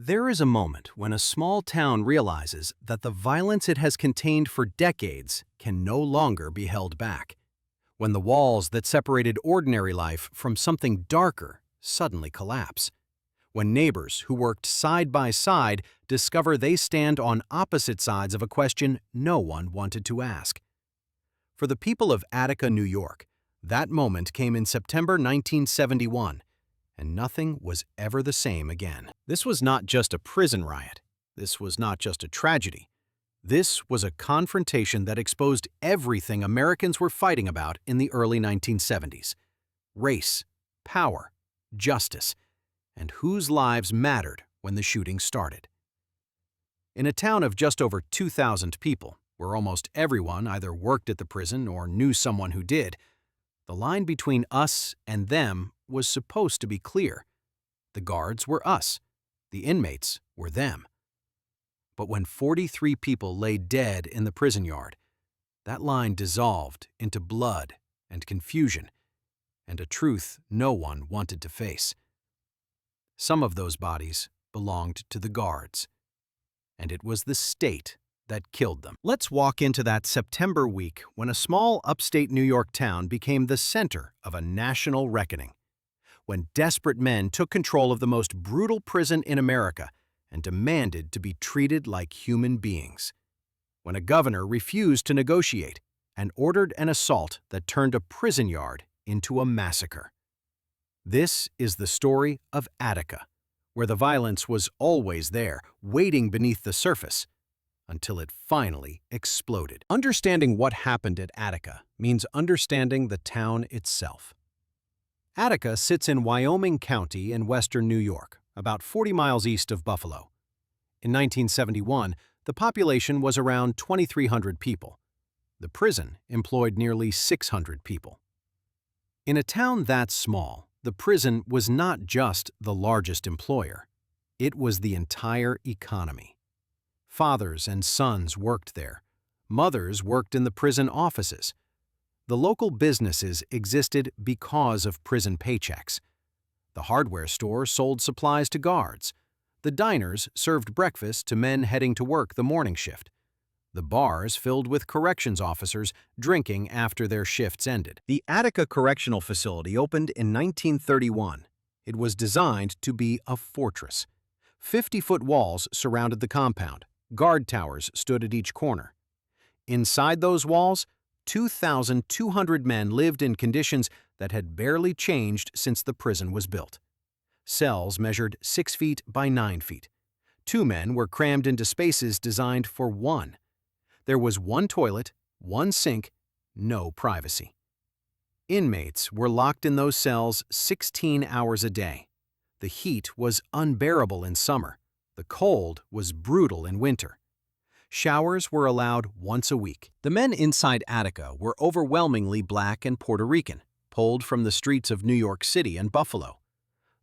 There is a moment when a small town realizes that the violence it has contained for decades can no longer be held back. When the walls that separated ordinary life from something darker suddenly collapse. When neighbors who worked side by side discover they stand on opposite sides of a question no one wanted to ask. For the people of Attica, New York, that moment came in September 1971, and nothing was ever the same again. This was not just a prison riot. This was not just a tragedy. This was a confrontation that exposed everything Americans were fighting about in the early 1970s: race, power, justice, and whose lives mattered when the shooting started. In a town of just over 2,000 people, where almost everyone either worked at the prison or knew someone who did, the line between us and them was supposed to be clear. The guards were us. The inmates were them. But when 43 people lay dead in the prison yard, that line dissolved into blood and confusion, and a truth no one wanted to face. Some of those bodies belonged to the guards, and it was the state that killed them. Let's walk into that September week when a small upstate New York town became the center of a national reckoning. When desperate men took control of the most brutal prison in America and demanded to be treated like human beings. When a governor refused to negotiate and ordered an assault that turned a prison yard into a massacre. This is the story of Attica, where the violence was always there, waiting beneath the surface, until it finally exploded. Understanding what happened at Attica means understanding the town itself. Attica sits in Wyoming County in western New York, about 40 miles east of Buffalo. In 1971, the population was around 2,300 people. The prison employed nearly 600 people. In a town that small, the prison was not just the largest employer. It was the entire economy. Fathers and sons worked there. Mothers worked in the prison offices. The local businesses existed because of prison paychecks. The hardware store sold supplies to guards. The diners served breakfast to men heading to work the morning shift. The bars filled with corrections officers drinking after their shifts ended. The Attica Correctional Facility opened in 1931. It was designed to be a fortress. 50-foot walls surrounded the compound. Guard towers stood at each corner. Inside those walls, 2,200 men lived in conditions that had barely changed since the prison was built. Cells measured 6 feet by 9 feet. 2 men were crammed into spaces designed for one. There was one toilet, one sink, no privacy. Inmates were locked in those cells 16 hours a day. The heat was unbearable in summer. The cold was brutal in winter. Showers were allowed once a week. The men inside Attica were overwhelmingly Black and Puerto Rican, pulled from the streets of New York City and Buffalo.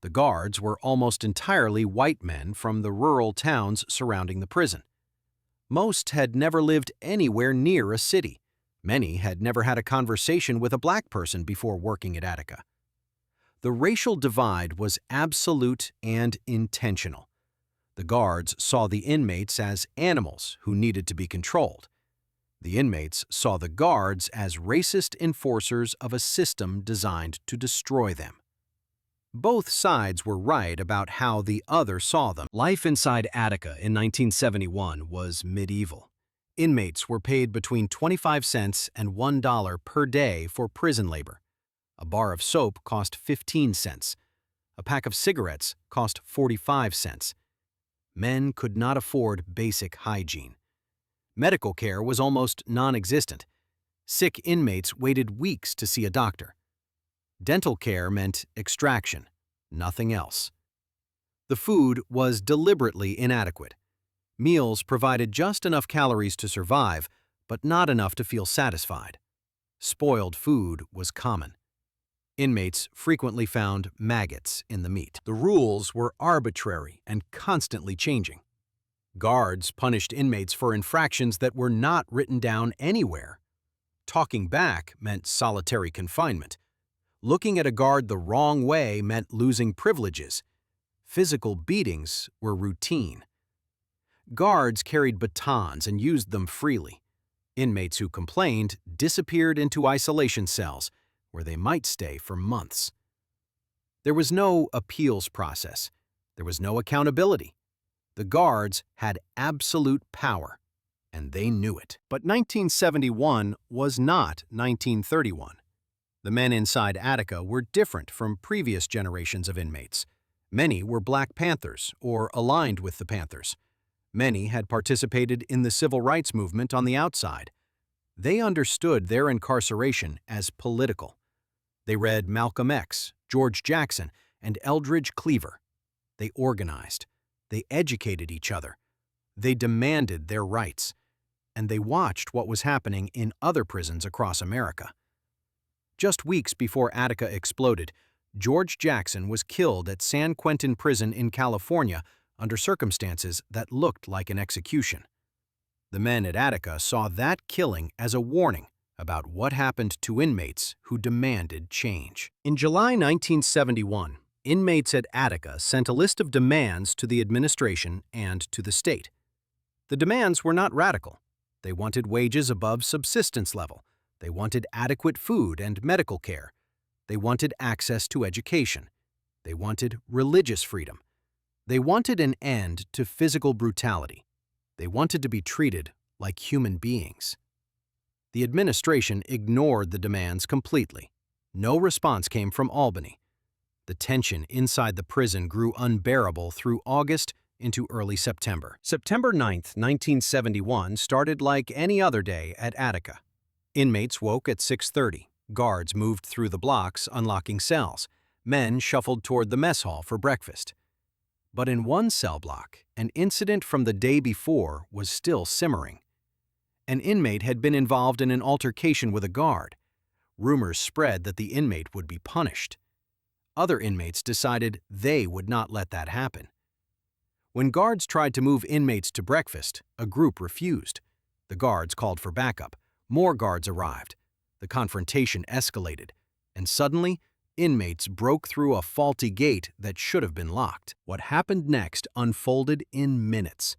The guards were almost entirely white men from the rural towns surrounding the prison. Most had never lived anywhere near a city. Many had never had a conversation with a Black person before working at Attica. The racial divide was absolute and intentional. The guards saw the inmates as animals who needed to be controlled. The inmates saw the guards as racist enforcers of a system designed to destroy them. Both sides were right about how the other saw them. Life inside Attica in 1971 was medieval. Inmates were paid between 25 cents and $1 per day for prison labor. A bar of soap cost 15 cents. A pack of cigarettes cost 45 cents. Men could not afford basic hygiene. Medical care was almost non-existent. Sick inmates waited weeks to see a doctor. Dental care meant extraction, nothing else. The food was deliberately inadequate. Meals provided just enough calories to survive, but not enough to feel satisfied. Spoiled food was common. Inmates frequently found maggots in the meat. The rules were arbitrary and constantly changing. Guards punished inmates for infractions that were not written down anywhere. Talking back meant solitary confinement. Looking at a guard the wrong way meant losing privileges. Physical beatings were routine. Guards carried batons and used them freely. Inmates who complained disappeared into isolation cells, where they might stay for months. There was no appeals process. There was no accountability. The guards had absolute power, and they knew it. But 1971 was not 1931. The men inside Attica were different from previous generations of inmates. Many were Black Panthers or aligned with the Panthers. Many had participated in the civil rights movement on the outside. They understood their incarceration as political. They read Malcolm X, George Jackson, and Eldridge Cleaver. They organized. They educated each other. They demanded their rights. And they watched what was happening in other prisons across America. Just weeks before Attica exploded, George Jackson was killed at San Quentin Prison in California under circumstances that looked like an execution. The men at Attica saw that killing as a warning about what happened to inmates who demanded change. In July 1971, inmates at Attica sent a list of demands to the administration and to the state. The demands were not radical. They wanted wages above subsistence level. They wanted adequate food and medical care. They wanted access to education. They wanted religious freedom. They wanted an end to physical brutality. They wanted to be treated like human beings. The administration ignored the demands completely. No response came from Albany. The tension inside the prison grew unbearable through August into early September. September 9, 1971 started like any other day at Attica. Inmates woke at 6:30. Guards moved through the blocks, unlocking cells. Men shuffled toward the mess hall for breakfast. But in one cell block, an incident from the day before was still simmering. An inmate had been involved in an altercation with a guard. Rumors spread that the inmate would be punished. Other inmates decided they would not let that happen. When guards tried to move inmates to breakfast, a group refused. The guards called for backup. More guards arrived. The confrontation escalated, and suddenly, inmates broke through a faulty gate that should have been locked. What happened next unfolded in minutes.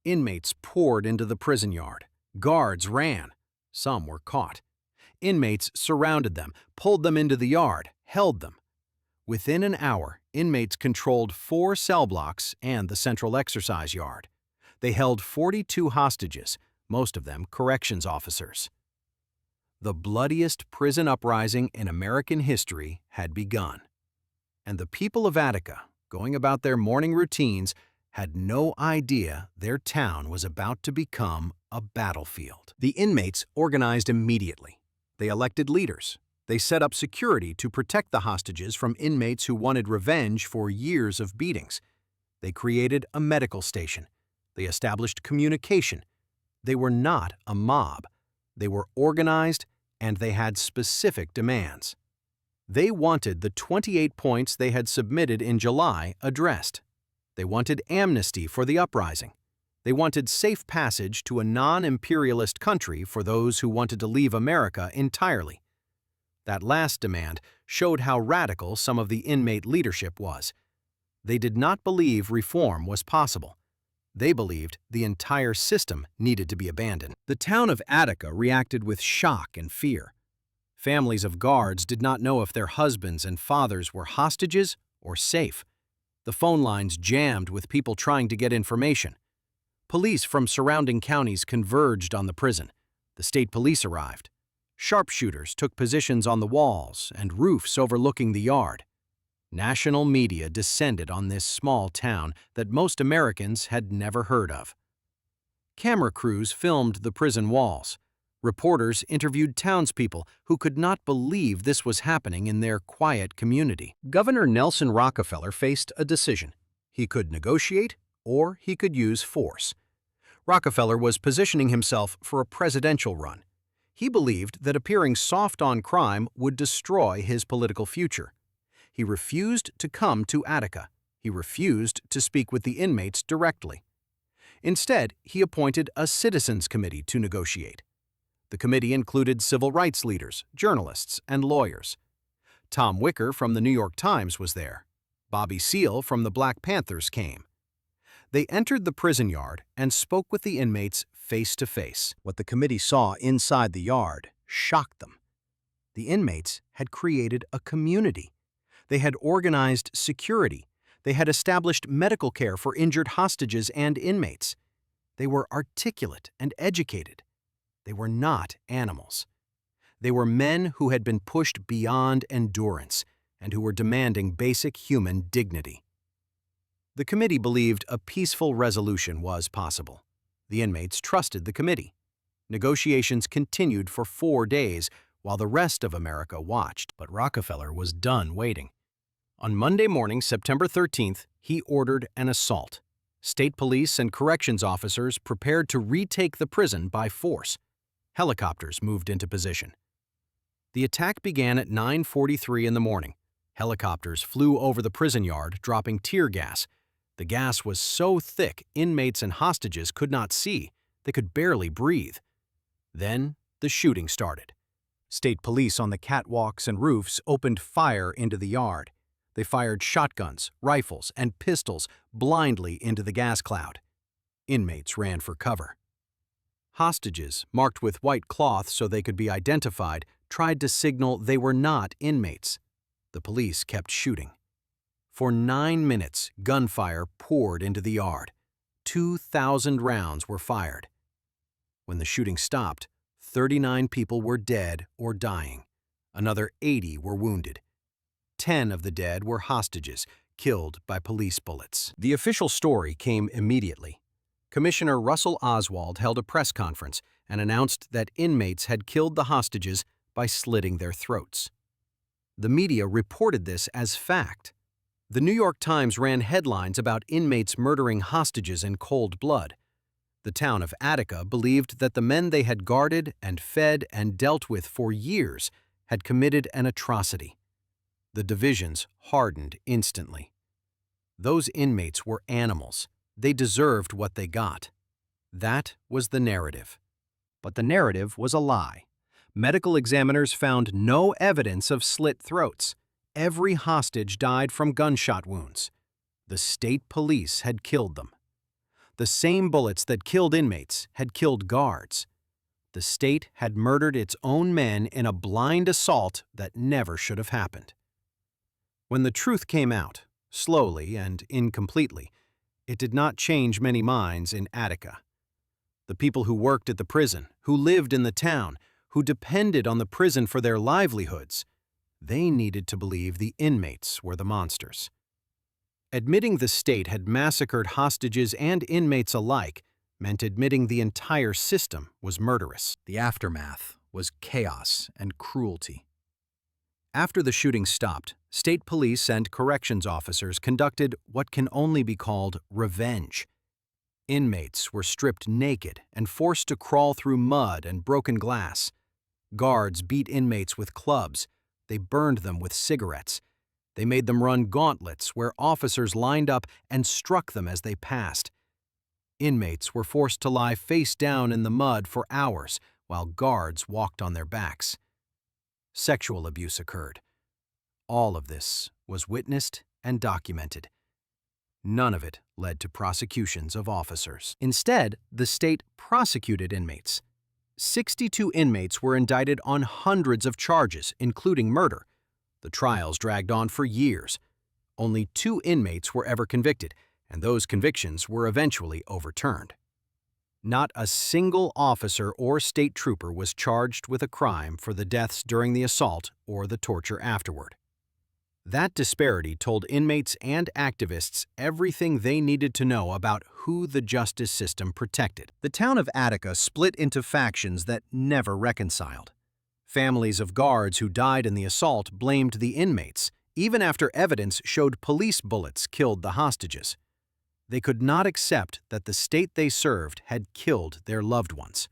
Inmates poured into the prison yard. Guards ran. Some were caught. Inmates surrounded them, pulled them into the yard, held them. Within an hour, inmates controlled 4 cell blocks and the central exercise yard. They held 42 hostages, most of them corrections officers. The bloodiest prison uprising in American history had begun. And the people of Attica, going about their morning routines, had no idea their town was about to become a battlefield. The inmates organized immediately. They elected leaders. They set up security to protect the hostages from inmates who wanted revenge for years of beatings. They created a medical station. They established communication. They were not a mob. They were organized, and they had specific demands. They wanted the 28 points they had submitted in July addressed. They wanted amnesty for the uprising. They wanted safe passage to a non-imperialist country for those who wanted to leave America entirely. That last demand showed how radical some of the inmate leadership was. They did not believe reform was possible. They believed the entire system needed to be abandoned. The town of Attica reacted with shock and fear. Families of guards did not know if their husbands and fathers were hostages or safe. The phone lines jammed with people trying to get information. Police from surrounding counties converged on the prison. The state police arrived. Sharpshooters took positions on the walls and roofs overlooking the yard. National media descended on this small town that most Americans had never heard of. Camera crews filmed the prison walls. Reporters interviewed townspeople who could not believe this was happening in their quiet community. Governor Nelson Rockefeller faced a decision. He could negotiate or he could use force. Rockefeller was positioning himself for a presidential run. He believed that appearing soft on crime would destroy his political future. He refused to come to Attica. He refused to speak with the inmates directly. Instead, he appointed a citizens committee to negotiate. The committee included civil rights leaders, journalists, and lawyers. Tom Wicker from the New York Times was there. Bobby Seale from the Black Panthers came. They entered the prison yard and spoke with the inmates face to face. What the committee saw inside the yard shocked them. The inmates had created a community. They had organized security. They had established medical care for injured hostages and inmates. They were articulate and educated. They were not animals. They were men who had been pushed beyond endurance and who were demanding basic human dignity. The committee believed a peaceful resolution was possible. The inmates trusted the committee. Negotiations continued for 4 days while the rest of America watched, but Rockefeller was done waiting. On Monday morning, September 13th, he ordered an assault. State police and corrections officers prepared to retake the prison by force. Helicopters moved into position. The attack began at 9:43 in the morning. Helicopters flew over the prison yard, dropping tear gas. The gas was so thick, inmates and hostages could not see. They could barely breathe. Then the shooting started. State police on the catwalks and roofs opened fire into the yard. They fired shotguns, rifles, and pistols blindly into the gas cloud. Inmates ran for cover. Hostages, marked with white cloth so they could be identified, tried to signal they were not inmates. The police kept shooting. For 9 minutes, gunfire poured into the yard. 2,000 rounds were fired. When the shooting stopped, 39 people were dead or dying. Another 80 were wounded. 10 of the dead were hostages, killed by police bullets. The official story came immediately. Commissioner Russell Oswald held a press conference and announced that inmates had killed the hostages by slitting their throats. The media reported this as fact. The New York Times ran headlines about inmates murdering hostages in cold blood. The town of Attica believed that the men they had guarded and fed and dealt with for years had committed an atrocity. The divisions hardened instantly. Those inmates were animals. They deserved what they got. That was the narrative. But the narrative was a lie. Medical examiners found no evidence of slit throats. Every hostage died from gunshot wounds. The state police had killed them. The same bullets that killed inmates had killed guards. The state had murdered its own men in a blind assault that never should have happened. When the truth came out, slowly and incompletely, it did not change many minds in Attica. The people who worked at the prison, who lived in the town, who depended on the prison for their livelihoods, they needed to believe the inmates were the monsters. Admitting the state had massacred hostages and inmates alike meant admitting the entire system was murderous. The aftermath was chaos and cruelty. After the shooting stopped, state police and corrections officers conducted what can only be called revenge. Inmates were stripped naked and forced to crawl through mud and broken glass. Guards beat inmates with clubs. They burned them with cigarettes. They made them run gauntlets where officers lined up and struck them as they passed. Inmates were forced to lie face down in the mud for hours while guards walked on their backs. Sexual abuse occurred. All of this was witnessed and documented. None of it led to prosecutions of officers. Instead, the state prosecuted inmates. 62 inmates were indicted on hundreds of charges, including murder. The trials dragged on for years. Only 2 inmates were ever convicted, and those convictions were eventually overturned. Not a single officer or state trooper was charged with a crime for the deaths during the assault or the torture afterward. That disparity told inmates and activists everything they needed to know about who the justice system protected. The town of Attica split into factions that never reconciled. Families of guards who died in the assault blamed the inmates, even after evidence showed police bullets killed the hostages. They could not accept that the state they served had killed their loved ones.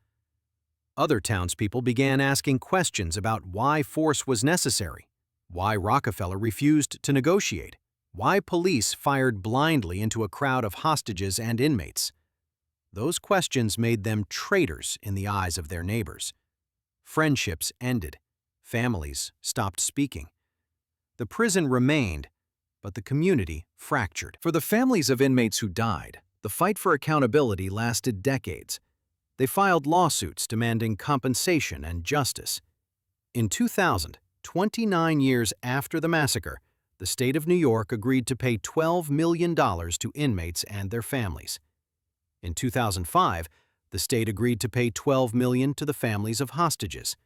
Other townspeople began asking questions about why force was necessary, why Rockefeller refused to negotiate, why police fired blindly into a crowd of hostages and inmates. Those questions made them traitors in the eyes of their neighbors. Friendships ended. Families stopped speaking. The prison remained, but the community fractured. For the families of inmates who died, the fight for accountability lasted decades. They filed lawsuits demanding compensation and justice. In 2000, 29 years after the massacre, the state of New York agreed to pay $12 million to inmates and their families. In 2005, the state agreed to pay $12 million to the families of hostages.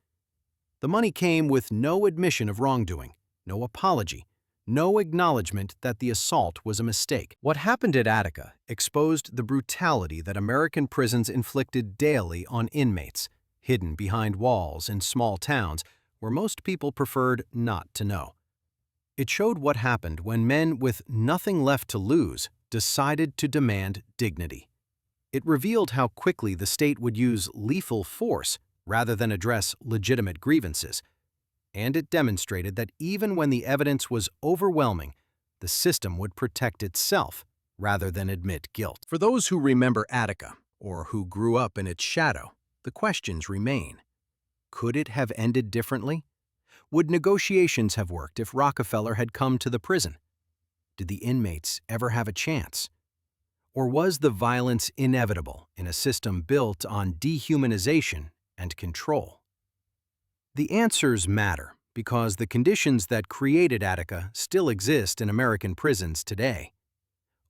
The money came with no admission of wrongdoing, no apology, no acknowledgement that the assault was a mistake. What happened at Attica exposed the brutality that American prisons inflicted daily on inmates, hidden behind walls in small towns where most people preferred not to know. It showed what happened when men with nothing left to lose decided to demand dignity. It revealed how quickly the state would use lethal force rather than address legitimate grievances. And it demonstrated that even when the evidence was overwhelming, the system would protect itself rather than admit guilt. For those who remember Attica, or who grew up in its shadow, the questions remain. Could it have ended differently? Would negotiations have worked if Rockefeller had come to the prison? Did the inmates ever have a chance? Or was the violence inevitable in a system built on dehumanization and control? The answers matter because the conditions that created Attica still exist in American prisons today.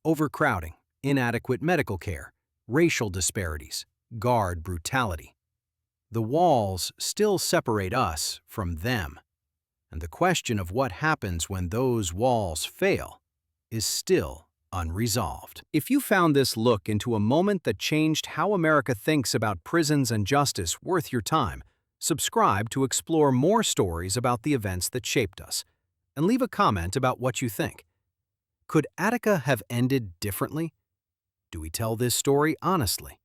Overcrowding, inadequate medical care, racial disparities, guard brutality. The walls still separate us from them, and the question of what happens when those walls fail is still unresolved. If you found this look into a moment that changed how America thinks about prisons and justice worth your time, subscribe to explore more stories about the events that shaped us, and leave a comment about what you think. Could Attica have ended differently? Do we tell this story honestly?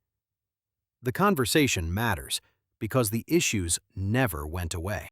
The conversation matters because the issues never went away.